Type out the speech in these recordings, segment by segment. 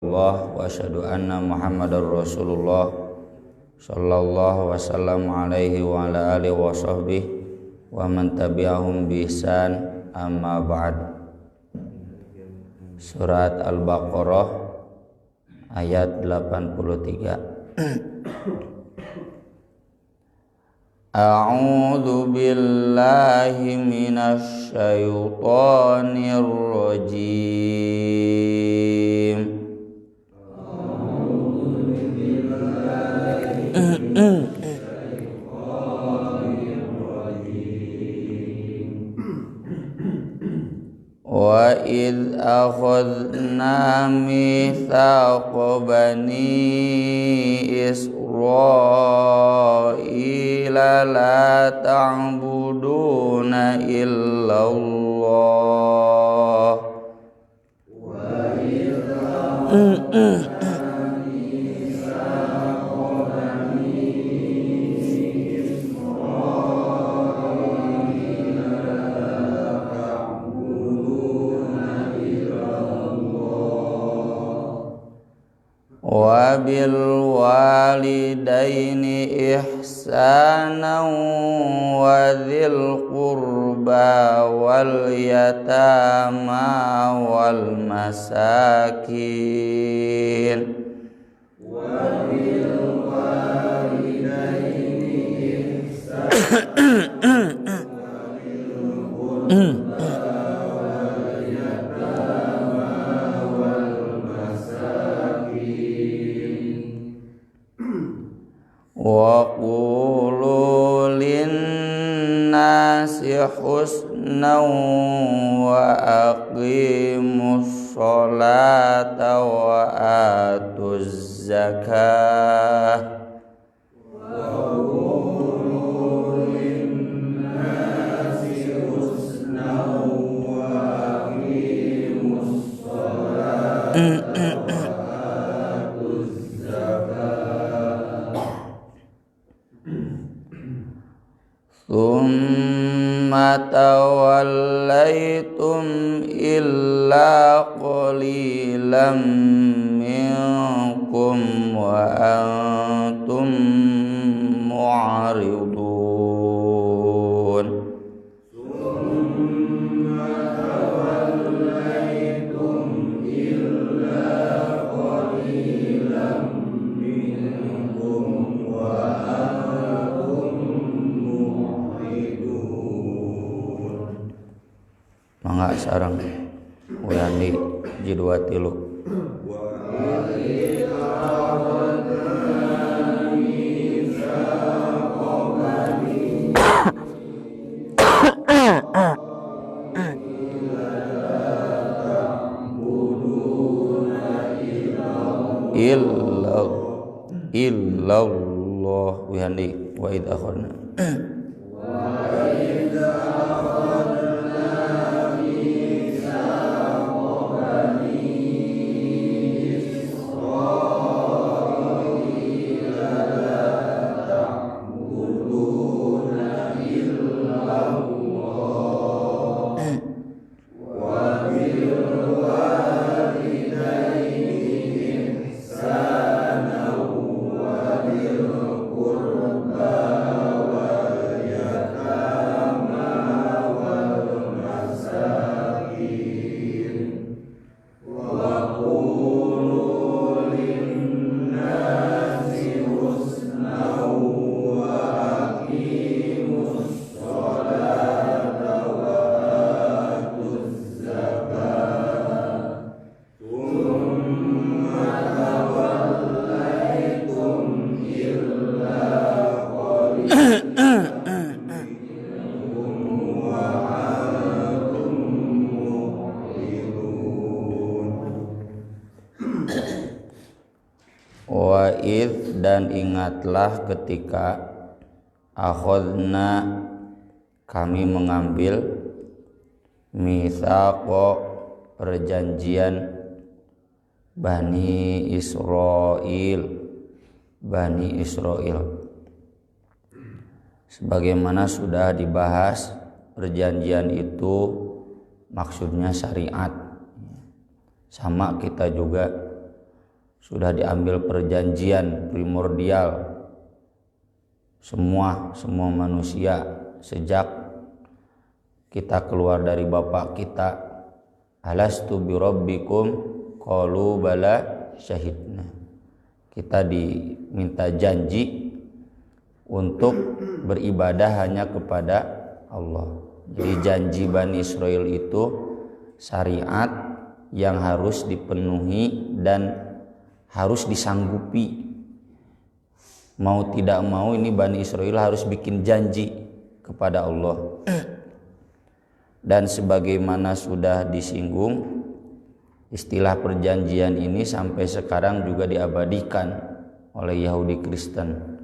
wa asyhadu anna Muhammadar Rasulullah sallallahu wasallam alaihi wa ala alihi wa sahbihi wa man tabi'ahum bi ihsan, amma ba'd. Surat Al-Baqarah ayat 83. A'udzu billahi minasy syaithanir rajim. Wa idz akhadna mitsaqa bani Israila la ta'buduna illallah wa idz wa bil walidaini ihsanan wa dzil qurba wal yatama wal masakin wa bil walidaini ihsanan wa qulu linnasi husnan wa aqimus sholata wa atuz zakah wa qulu linnasi husnan wa aqimus sholata Thumma tawallaytum illa qalilan minkum wa antum mu'ridun. Thumma tawallaytum illa qalilan minkum wa mangga sareng Wiyandi jidwa tilu. Illallah Wiyandi wa idh akhadna wa id dan ingatlah ketika akhadna kami mengambil mitsaqo perjanjian Bani Israil sebagaimana sudah dibahas. Perjanjian itu maksudnya syariat. Sama kita juga sudah diambil perjanjian primordial semua manusia sejak kita keluar dari bapak kita. Alastu birabbikum qalu bala syahidna. Kita diminta janji untuk beribadah hanya kepada Allah. Jadi janji Bani Israil itu syariat yang harus dipenuhi dan harus disanggupi. Mau tidak mau ini Bani Israil harus bikin janji kepada Allah. Dan sebagaimana sudah disinggung, istilah perjanjian ini sampai sekarang juga diabadikan oleh Yahudi Kristen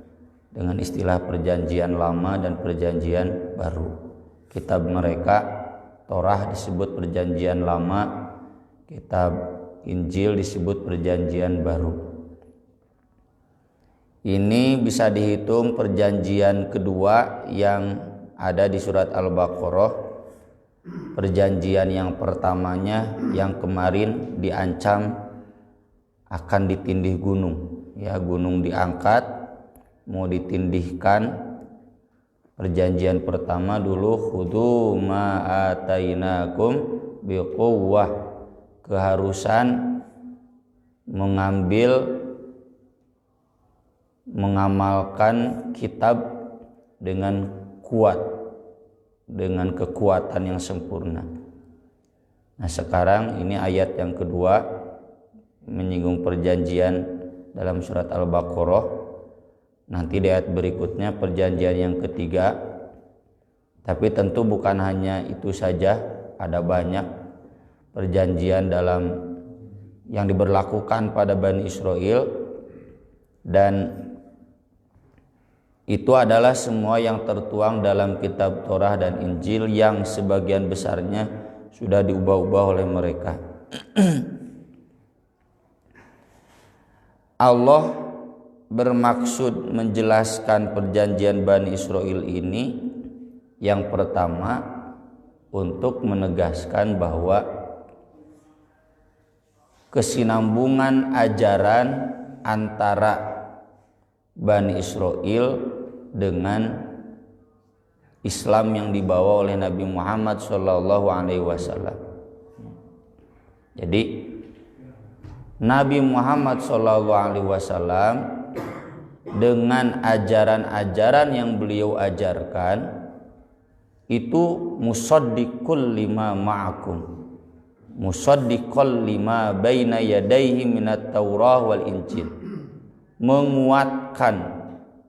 dengan istilah perjanjian lama dan perjanjian baru. Kitab mereka Torah disebut perjanjian lama, kitab Injil disebut perjanjian baru. Ini bisa dihitung perjanjian kedua yang ada di surat Al-Baqarah. Perjanjian yang pertamanya yang kemarin diancam akan ditindih gunung, ya, gunung diangkat mau ditindihkan. Perjanjian pertama dulu khudhu ma atainakum biquwwah, keharusan mengamalkan kitab dengan kuat, dengan kekuatan yang sempurna. Nah, sekarang ini ayat yang kedua menyinggung perjanjian dalam surat Al-Baqarah. Nanti di ayat berikutnya perjanjian yang ketiga. Tapi tentu bukan hanya itu saja, ada banyak perjanjian dalam yang diberlakukan pada Bani Israil, dan itu adalah semua yang tertuang dalam kitab Torah dan Injil yang sebagian besarnya sudah diubah-ubah oleh mereka. Allah bermaksud menjelaskan perjanjian Bani Israil ini yang pertama untuk menegaskan bahwa kesinambungan ajaran antara Bani Israil dengan Islam yang dibawa oleh Nabi Muhammad SAW. Jadi Nabi Muhammad SAW dengan ajaran-ajaran yang beliau ajarkan itu musaddiqul lima ma'akum, musaddiqul lima baina yadayhi minat Taurah wal Injil, menguatkan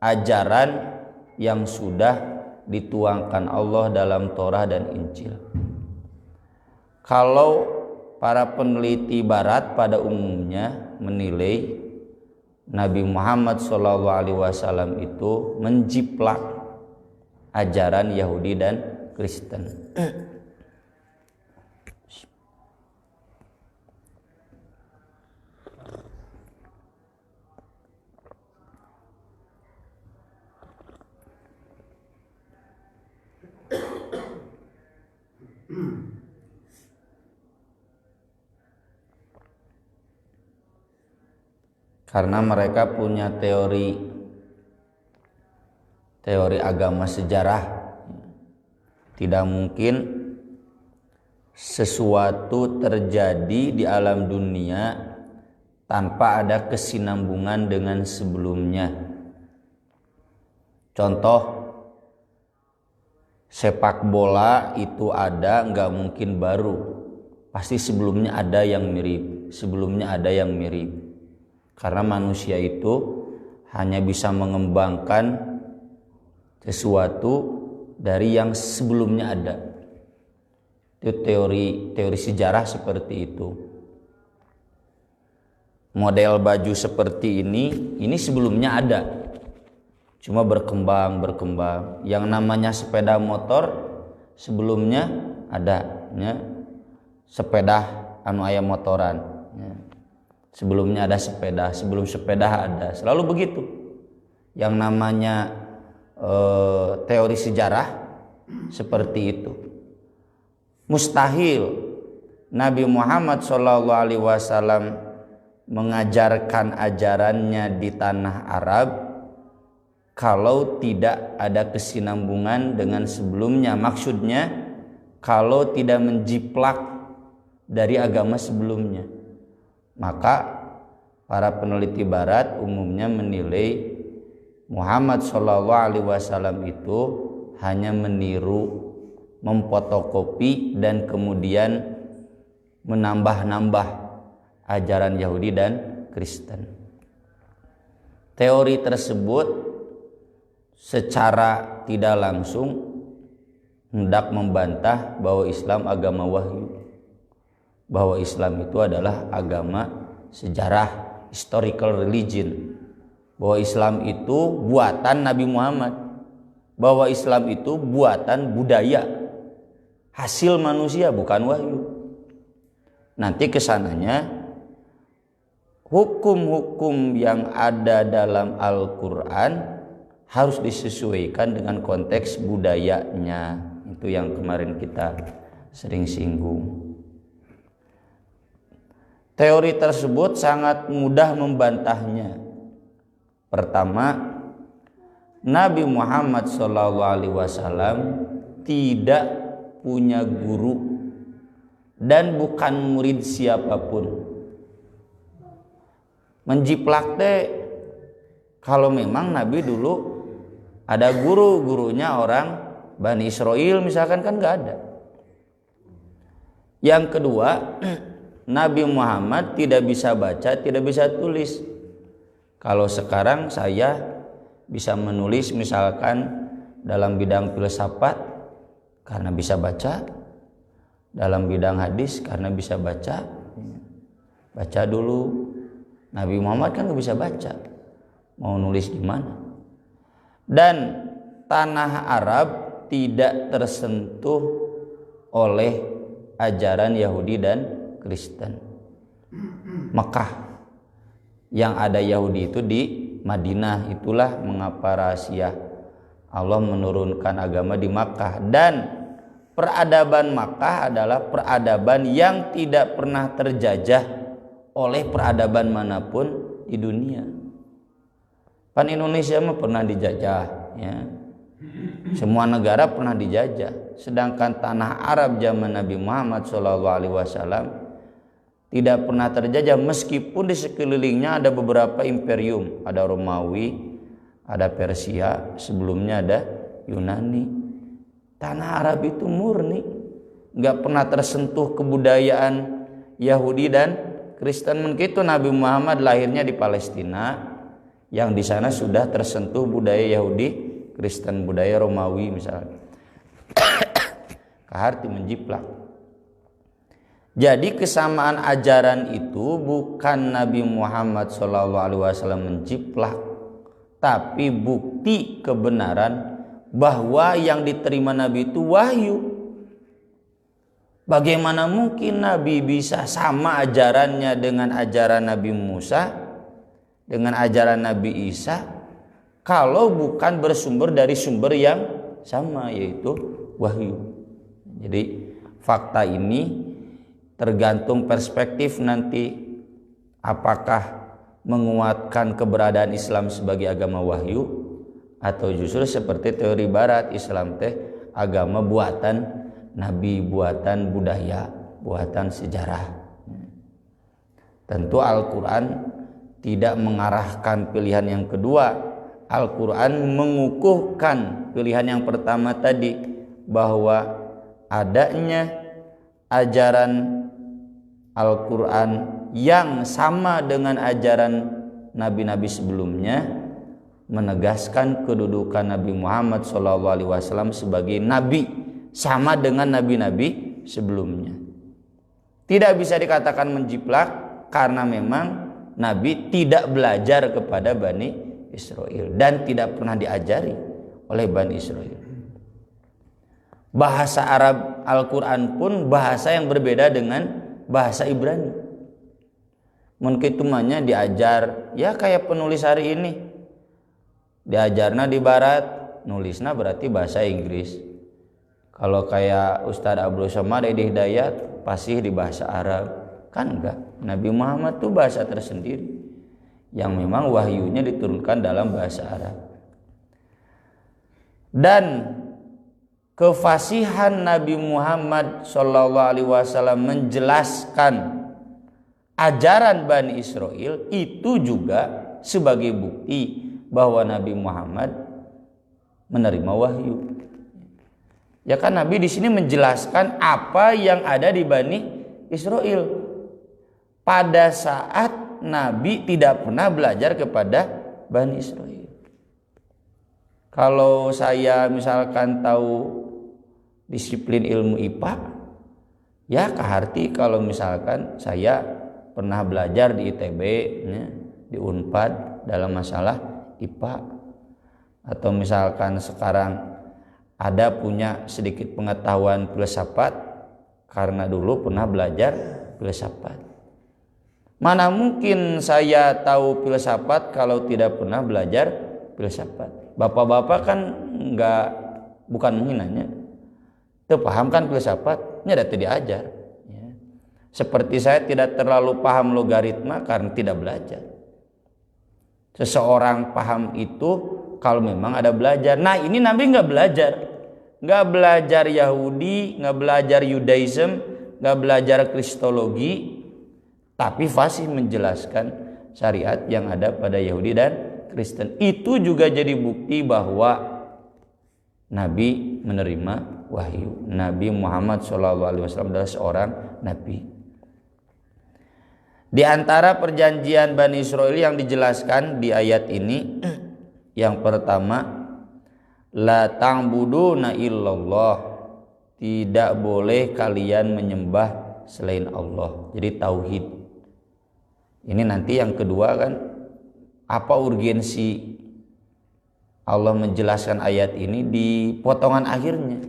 ajaran yang sudah dituangkan Allah dalam Torah dan Injil. Kalau para peneliti barat pada umumnya menilai Nabi Muhammad SAW itu menjiplak ajaran Yahudi dan Kristen. Karena mereka punya teori agama sejarah. Tidak mungkin sesuatu terjadi di alam dunia tanpa ada kesinambungan dengan sebelumnya. Contoh, sepak bola itu ada, nggak mungkin baru. Pasti sebelumnya ada yang mirip, Karena manusia itu hanya bisa mengembangkan sesuatu dari yang sebelumnya ada. Itu teori sejarah seperti itu. Model baju seperti ini sebelumnya ada, cuma berkembang. Yang namanya sepeda motor sebelumnya ada, ya. Sepeda aya motoran, ya. Sebelumnya ada sepeda, sebelum sepeda ada, selalu begitu. Yang namanya teori sejarah seperti itu. Mustahil Nabi Muhammad SAW mengajarkan ajarannya di tanah Arab kalau tidak ada kesinambungan dengan sebelumnya. Maksudnya kalau tidak menjiplak dari agama sebelumnya. Maka para peneliti barat umumnya menilai Muhammad SAW itu hanya meniru, memfotokopi dan kemudian menambah-nambah ajaran Yahudi dan Kristen. Teori tersebut secara tidak langsung hendak membantah bahwa Islam agama wahyu, bahwa Islam itu adalah agama sejarah, historical religion, bahwa Islam itu buatan Nabi Muhammad, bahwa Islam itu buatan budaya, hasil manusia, bukan wahyu. Nanti kesananya hukum-hukum yang ada dalam Al-Quran harus disesuaikan dengan konteks budayanya. Itu yang kemarin kita sering singgung. Teori tersebut sangat mudah membantahnya. Pertama, Nabi Muhammad SAW tidak punya guru dan bukan murid siapapun. Menjiplak teh kalau memang Nabi dulu ada guru-gurunya orang Bani Israel misalkan, kan gak ada. Yang kedua, Nabi Muhammad tidak bisa baca, tidak bisa tulis. Kalau sekarang saya bisa menulis misalkan dalam bidang filsafat karena bisa baca, dalam bidang hadis karena bisa baca. Baca dulu. Nabi Muhammad kan gak bisa baca, mau nulis gimana? Dan tanah Arab tidak tersentuh oleh ajaran Yahudi dan Kristen. Mekah yang ada Yahudi itu di Madinah. Itulah mengapa rahasia Allah menurunkan agama di Makkah. Dan peradaban Makkah adalah peradaban yang tidak pernah terjajah oleh peradaban manapun di dunia. Kan Indonesia mah pernah dijajah, ya. Semua negara pernah dijajah. Sedangkan tanah Arab zaman Nabi Muhammad SAW tidak pernah terjajah, meskipun di sekelilingnya ada beberapa imperium, ada Romawi, ada Persia, sebelumnya ada Yunani. Tanah Arab itu murni, nggak pernah tersentuh kebudayaan Yahudi dan Kristen. Begitu Nabi Muhammad lahirnya di Palestina, yang di sana sudah tersentuh budaya Yahudi, Kristen, budaya Romawi misalnya. Keharti menjiplak. Jadi kesamaan ajaran itu bukan Nabi Muhammad SAW menjiplak, tapi bukti kebenaran bahwa yang diterima Nabi itu wahyu. Bagaimana mungkin Nabi bisa sama ajarannya dengan ajaran Nabi Musa, dengan ajaran Nabi Isa, kalau bukan bersumber dari sumber yang sama, yaitu wahyu. Jadi fakta ini tergantung perspektif nanti, apakah menguatkan keberadaan Islam sebagai agama wahyu atau justru seperti teori barat, Islam teh agama buatan Nabi, buatan budaya, buatan sejarah. Tentu Al-Quran tidak mengarahkan pilihan yang kedua. Al-Quran mengukuhkan pilihan yang pertama tadi, bahwa adanya ajaran Al-Quran yang sama dengan ajaran nabi-nabi sebelumnya menegaskan kedudukan Nabi Muhammad SAW sebagai nabi, sama dengan nabi-nabi sebelumnya. Tidak bisa dikatakan menjiplak karena memang Nabi tidak belajar kepada Bani Israel dan tidak pernah diajari oleh Bani Israel. Bahasa Arab Al-Quran pun bahasa yang berbeda dengan bahasa Ibrani. Mungkin tumanya diajar ya kayak penulis hari ini, diajarna di barat, nulisna berarti bahasa Inggris. Kalau kayak Ustadz Abdul Somad Edi Hidayat pasti di bahasa Arab, kan enggak Nabi Muhammad itu bahasa tersendiri yang memang wahyunya diturunkan dalam bahasa Arab. Dan kefasihan Nabi Muhammad SAW menjelaskan ajaran Bani Israel itu juga sebagai bukti bahwa Nabi Muhammad menerima wahyu. Ya kan Nabi di sini menjelaskan apa yang ada di Bani Israel pada saat Nabi tidak pernah belajar kepada Bani Israel. Kalau saya misalkan tahu disiplin ilmu IPA, ya kaharti kalau misalkan saya pernah belajar di ITB, ya, di Unpad dalam masalah IPA, atau misalkan sekarang ada punya sedikit pengetahuan filsafat karena dulu pernah belajar filsafat. Mana mungkin saya tahu filsafat kalau tidak pernah belajar filsafat? Bapak-bapak kan bukan menghinanya, itu paham kan filsafatnya ada diajar. Ya. Seperti saya tidak terlalu paham logaritma karena tidak belajar. Seseorang paham itu kalau memang ada belajar. Nah ini Nabi nggak belajar Yahudi, nggak belajar Yudaism, nggak belajar Kristologi, tapi fasih menjelaskan syariat yang ada pada Yahudi dan Kristen. Itu juga jadi bukti bahwa Nabi menerima wahyu. Nabi Muhammad SAW adalah seorang Nabi. Di antara perjanjian Bani Israel yang dijelaskan di ayat ini, yang pertama, la ta'buduna illallah, tidak boleh kalian menyembah selain Allah. Jadi tauhid. Ini nanti yang kedua kan, apa urgensi Allah menjelaskan ayat ini di potongan akhirnya.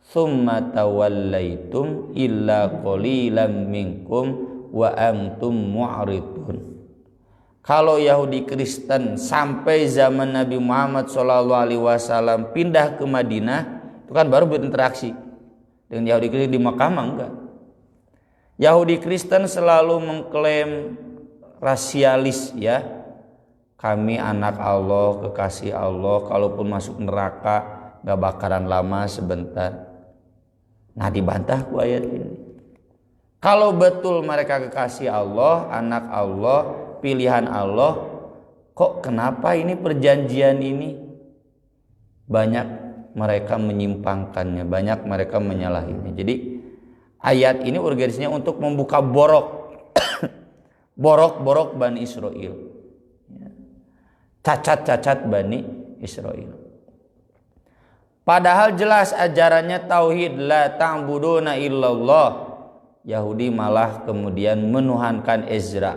Summa tawallaitum illa qalilan minkum wa antum mu'ridun. Kalau Yahudi Kristen sampai zaman Nabi Muhammad SAW pindah ke Madinah, itu kan baru berinteraksi dengan Yahudi Kristen. Di Makkah enggak. Yahudi Kristen selalu mengklaim rasialis, ya. Kami anak Allah, kekasih Allah, kalaupun masuk neraka gak bakaran lama sebentar. Nah dibantah ku ayat ini. Kalau betul mereka kekasih Allah, anak Allah, pilihan Allah, kok kenapa ini perjanjian ini banyak mereka menyimpangkannya, banyak mereka menyalahinya. Jadi ayat ini urgensinya untuk membuka borok Bani Israel, cacat-cacat Bani Israel. Padahal jelas ajarannya tauhid, la ta'buduna illallah. Yahudi malah kemudian menuhankan Ezra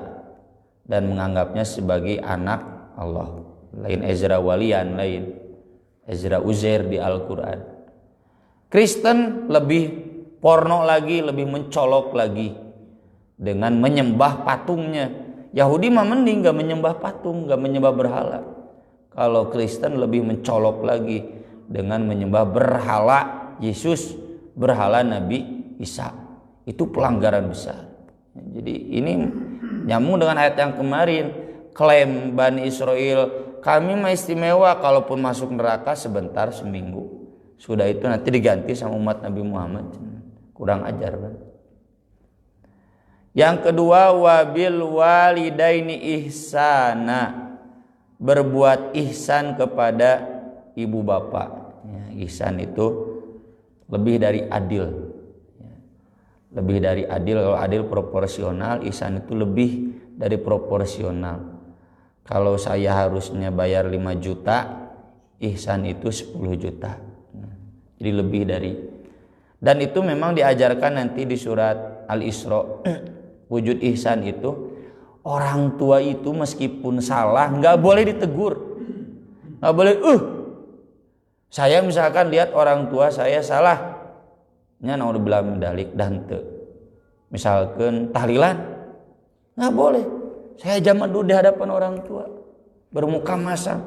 dan menganggapnya sebagai anak Allah. Lain Ezra walian, lain Ezra Uzair di Al-Quran. Kristen lebih porno lagi, lebih mencolok lagi dengan menyembah patungnya. Yahudi mah mending gak menyembah patung, gak menyembah berhala. Kalau Kristen lebih mencolok lagi dengan menyembah berhala Yesus, berhala Nabi Isa. Itu pelanggaran besar. Jadi ini nyambung dengan ayat yang kemarin, klaim Bani Israel, kami mah istimewa kalaupun masuk neraka sebentar seminggu. Sudah itu nanti diganti sama umat Nabi Muhammad. Kurang ajar kan. Yang kedua, wabil walidaini ihsana, berbuat ihsan kepada ibu bapak. Ya, ihsan itu lebih dari adil. Lebih dari adil. Kalau adil proporsional, ihsan itu lebih dari proporsional. Kalau saya harusnya bayar 5 juta, ihsan itu 10 juta. Jadi lebih dari. Dan itu memang diajarkan nanti di surat Al-Isra. Wujud ihsan itu, orang tua itu meskipun salah nggak boleh ditegur, nggak boleh. Saya misalkan lihat orang tua saya salah, nya naudzubillah min dzalik dan misalkan tahlilan, nggak boleh. Saya zaman dulu di hadapan orang tua bermuka masam,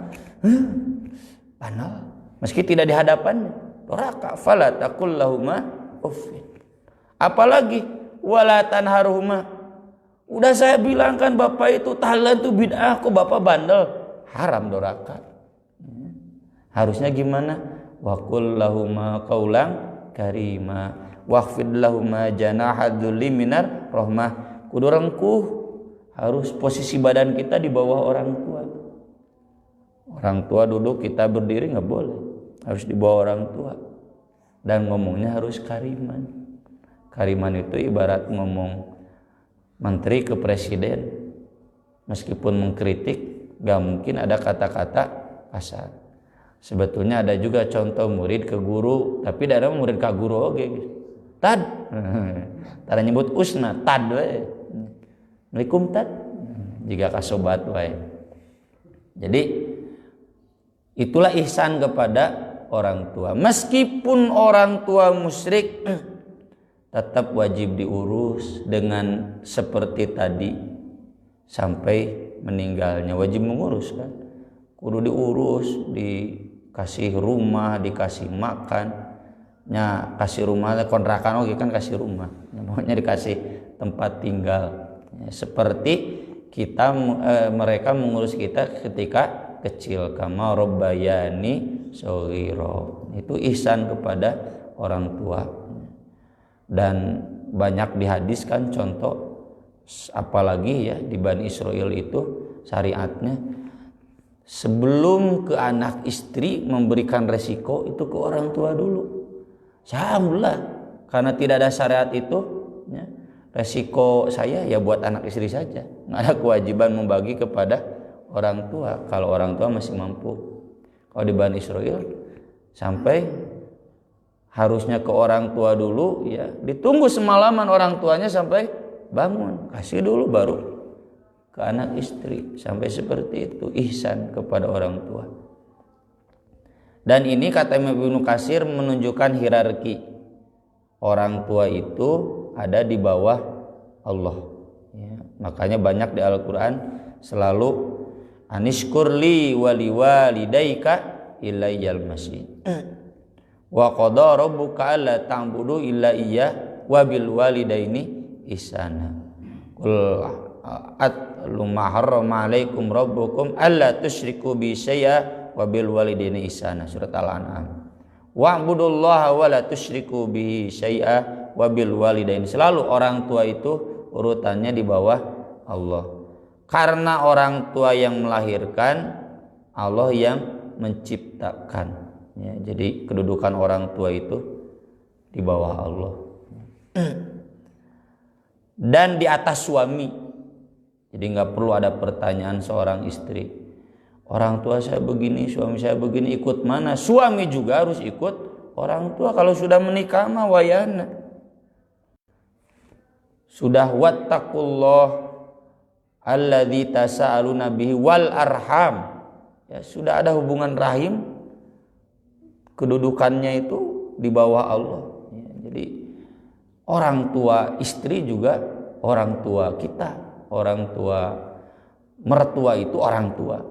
panal, meski tidak di hadapannya. Doraka fala taqul lahuma uffin. Apalagi wala tanharuhuma, Udah saya bilang kan bapak itu tahlilan itu bid'ah, kok bapak bandel, haram doraka. Harusnya gimana? Wa qul lahuma qaulan karima wakhfid lahuma janaha dzulli minar rahmah. Kudu rengkuh, harus posisi badan kita di bawah orang tua. Orang tua duduk, kita berdiri nggak boleh, harus di bawah orang tua. Dan ngomongnya harus kariman. Kariman itu ibarat ngomong menteri ke presiden, meskipun mengkritik gak mungkin ada kata-kata kasar. Sebetulnya ada juga contoh murid ke guru, tapi ada murid ke guru oke tad tara nyebut usna tad we Assalamualaikum tad jika kasobat we. Jadi itulah ihsan kepada orang tua. Meskipun orang tua musyrik, tetap wajib diurus dengan seperti tadi sampai meninggalnya. Wajib mengurus kan, kudu diurus, dikasih rumah, dikasih makan. Nya kasih rumah kontrakan oke kan kasih rumah. Pokoknya dikasih tempat tinggal. Ya, seperti kita mereka mengurus kita ketika kecil, kama robbayani shaghira. Itu ihsan kepada orang tua. Dan banyak dihadiskan contoh, apalagi ya di Bani Israil itu syariatnya sebelum ke anak istri memberikan resiko itu ke orang tua dulu. Alhamdulillah, karena tidak ada syariat itu ya, resiko saya ya buat anak istri saja, nggak ada kewajiban membagi kepada orang tua kalau orang tua masih mampu. Kalau di Bani Israil sampai harusnya ke orang tua dulu ya, ditunggu semalaman orang tuanya sampai bangun, kasih dulu baru ke anak istri. Sampai seperti itu ihsan kepada orang tua. Dan ini kata Ibnu Katsir menunjukkan hierarki. Orang tua itu ada di bawah Allah ya. Makanya banyak di Al-Quran selalu anishkurli wali walidaika ilayyal masih. Wa qada rabbuka alla ta'budu illa iyyah wa bil walidaini ihsana. Qul atlu ma harrama 'alaikum rabbukum alla tusyriku bi syai'a wa bil walidaini ihsana. Surat Al-An'am. Wa'budullaha wa la tusyriku bihi syai'a wa bil walidaini. Selalu orang tua itu urutannya di bawah Allah. Karena orang tua yang melahirkan, Allah yang menciptakan. Ya, jadi kedudukan orang tua itu di bawah Allah dan di atas suami. Jadi nggak perlu ada pertanyaan seorang istri, orang tua saya begini, suami saya begini, ikut mana? Suami juga harus ikut orang tua. Kalau sudah menikah mah wayana. Sudah wattaqullah alladzi tasaaluna bihi wal arham. Ya, sudah ada hubungan rahim, kedudukannya itu di bawah Allah. Ya, jadi orang tua istri juga orang tua kita, orang tua mertua itu orang tua.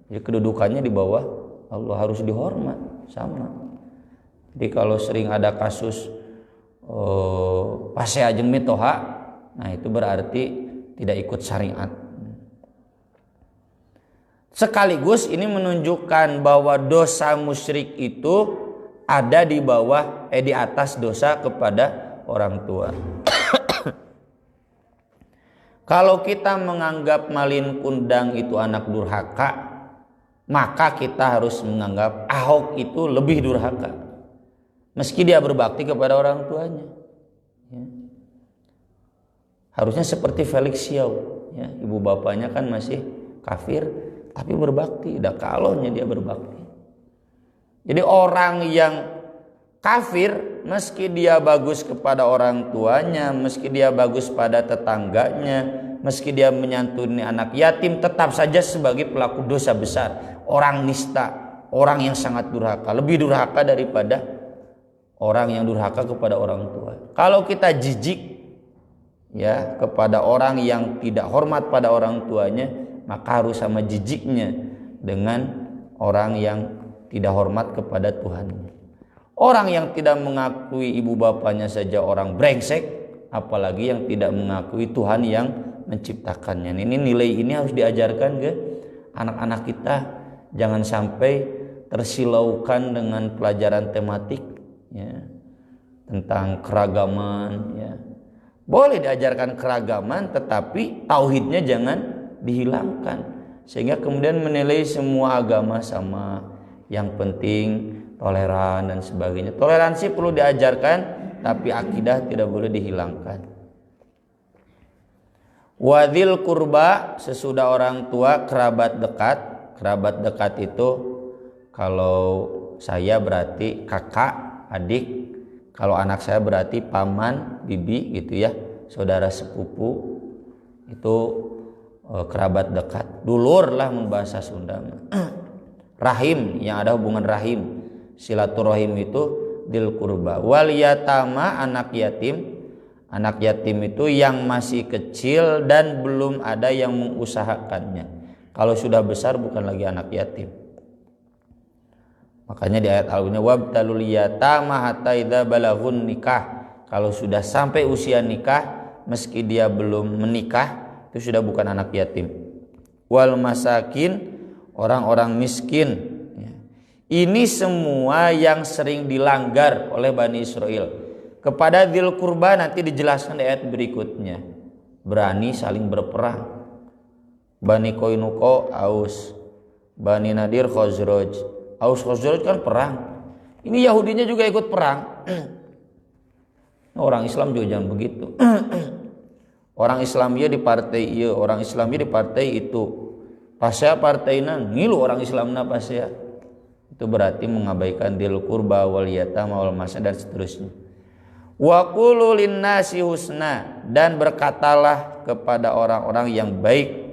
Jadi kedudukannya di bawah Allah, harus dihormat sama. Jadi kalau sering ada kasus pasea jeung mitoha, nah itu berarti tidak ikut syariat. Sekaligus ini menunjukkan bahwa dosa musyrik itu ada di bawah di atas dosa kepada orang tua. Kalau kita menganggap Malin Kundang itu anak durhaka, maka kita harus menganggap Ahok itu lebih durhaka, meski dia berbakti kepada orang tuanya. Ya. Harusnya seperti Felix Xiao, ya, ibu bapaknya kan masih kafir, tapi berbakti, dah kalaunya dia berbakti. Jadi orang yang kafir, meski dia bagus kepada orang tuanya, meski dia bagus pada tetangganya, meski dia menyantuni anak yatim, tetap saja sebagai pelaku dosa besar. Orang nista, orang yang sangat durhaka, lebih durhaka daripada orang yang durhaka kepada orang tua. Kalau kita jijik ya kepada orang yang tidak hormat pada orang tuanya, maka harus sama jijiknya dengan orang yang tidak hormat kepada Tuhannya. Orang yang tidak mengakui ibu bapaknya saja orang brengsek, apalagi yang tidak mengakui Tuhan yang menciptakannya. Ini nilai ini harus diajarkan ke anak-anak kita. Jangan sampai tersilaukan dengan pelajaran tematik ya, tentang keragaman ya. Boleh diajarkan keragaman tetapi tauhidnya jangan dihilangkan sehingga kemudian menilai semua agama sama. Yang penting toleran dan sebagainya. Toleransi perlu diajarkan tapi akidah tidak boleh dihilangkan. Wadil kurba, sesudah orang tua, kerabat dekat. Kerabat dekat itu kalau saya berarti kakak, adik. Kalau anak saya berarti paman, bibi gitu ya, saudara sepupu. Itu kerabat dekat. Dulur lah membahasa Sunda. Rahim, yang ada hubungan rahim. Silaturahim itu dil kurba. Wal yatama, anak yatim. Anak yatim itu yang masih kecil dan belum ada yang mengusahakannya. Kalau sudah besar bukan lagi anak yatim. Makanya di ayat Al-Qur'an wabtalul yatama hatta idza balaghun nikah. Kalau sudah sampai usia nikah meski dia belum menikah itu sudah bukan anak yatim. Wal masakin, orang-orang miskin. Ini semua yang sering dilanggar oleh Bani Israel. Kepada dzil qurba nanti dijelaskan di ayat berikutnya. Berani saling berperang. Bani Qainuqa, Aus, Bani Nadir, Khazraj. Aus Khazraj kan perang. Ini Yahudinya juga ikut perang. Orang Islam juga jangan begitu. Orang Islamnya di partai iya, orang Islamnya di partai itu. Pasya partainya ngilu orang Islamna pasya. Itu berarti mengabaikan dzil qurba wal yatama wal masakin dan seterusnya. Wa qulu linnasi husna, dan berkatalah kepada orang-orang yang baik.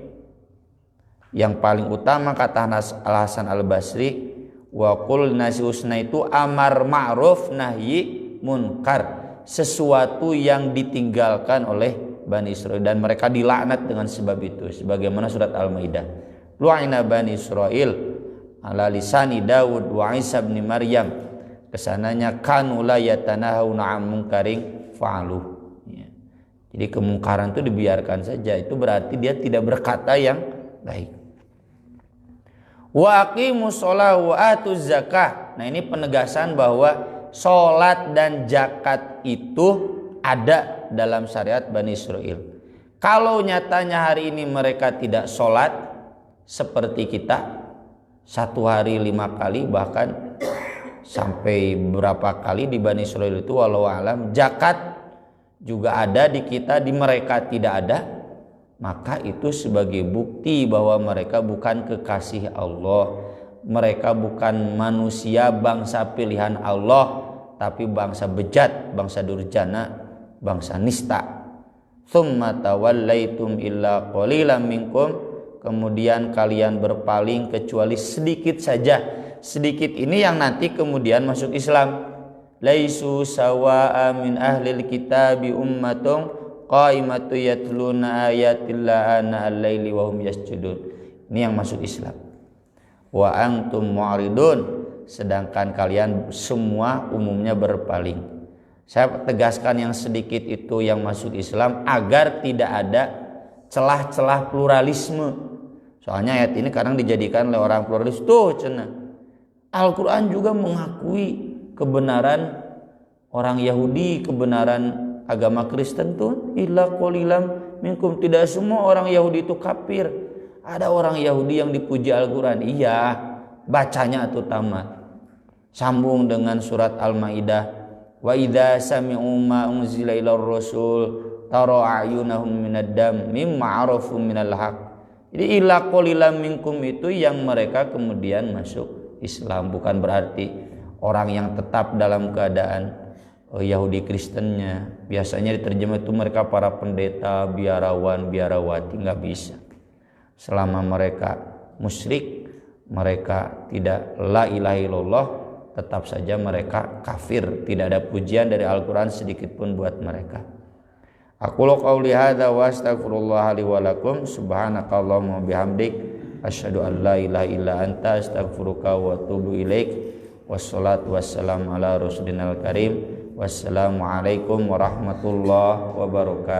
Yang paling utama kata Al Hasan Al Basri, wa qul linnasi husna itu amar ma'ruf nahyi munkar, sesuatu yang ditinggalkan oleh Bani Israel dan mereka dilaknat dengan sebab itu, sebagaimana surat Al-Maidah. Lu'ina Bani Israel ala lisani Daud wa Isa bin Maryam. Kesananya kanu la yatanahuna 'an munkarin fa'alu. Ya. Jadi kemungkaran itu dibiarkan saja, itu berarti dia tidak berkata yang baik. Wa aqimus shalah wa atuz zakah. Nah, ini penegasan bahwa salat dan zakat itu ada dalam syariat Bani Israel. Kalau nyatanya hari ini mereka tidak salat seperti kita, satu hari 5 kali bahkan sampai berapa kali di Bani Israel itu walau alam, zakat juga ada di kita, di mereka tidak ada, maka itu sebagai bukti bahwa mereka bukan kekasih Allah, mereka bukan manusia bangsa pilihan Allah, tapi bangsa bejat, bangsa durjana, bangsa nista. Tsumma tawallaitum illa qalilan minkum, kemudian kalian berpaling kecuali sedikit saja. Sedikit ini yang nanti kemudian masuk Islam. Laisu sawa'a min ahlil kitabi ummatun qaimatu yatluna ayatillah ana al-laili wa hum yasjudun. Ini yang masuk Islam. Wa antum mu'ridun, sedangkan kalian semua umumnya berpaling. Saya tegaskan yang sedikit itu yang masuk Islam agar tidak ada celah-celah pluralisme. Soalnya ayat ini kadang dijadikan oleh orang pluralis tuh cenah. Al-Quran juga mengakui kebenaran orang Yahudi, kebenaran agama Kristen tuh illa qalilam minkum, tidak semua orang Yahudi itu kafir. Ada orang Yahudi yang dipuji Al-Quran, iya, bacanya tuh tamat. Sambung dengan surat Al-Maidah, wa idza sami'u ma unzila ilar rasul tara a'yunahum minad dam mimma arafu minal haq. Jadi illa qalilam minkum itu yang mereka kemudian masuk Islam, bukan berarti orang yang tetap dalam keadaan Yahudi Kristennya. Biasanya diterjemah itu mereka para pendeta, biarawan, biarawati, nggak bisa. Selama mereka musyrik, mereka tidak la ilaha illallah, tetap saja mereka kafir. Tidak ada pujian dari Al-Quran sedikit pun buat mereka. Aqulu qauli hadza wa astaghfirullah li wa lakum, subhanakallahumma bihamdik, asyhadu an la ilaha illa anta, astaghfiruka wa atubu ilaik. Wassalatu wassalamu ala rasulina al-karim. Wassalamualaikum warahmatullahi wabarakatuh.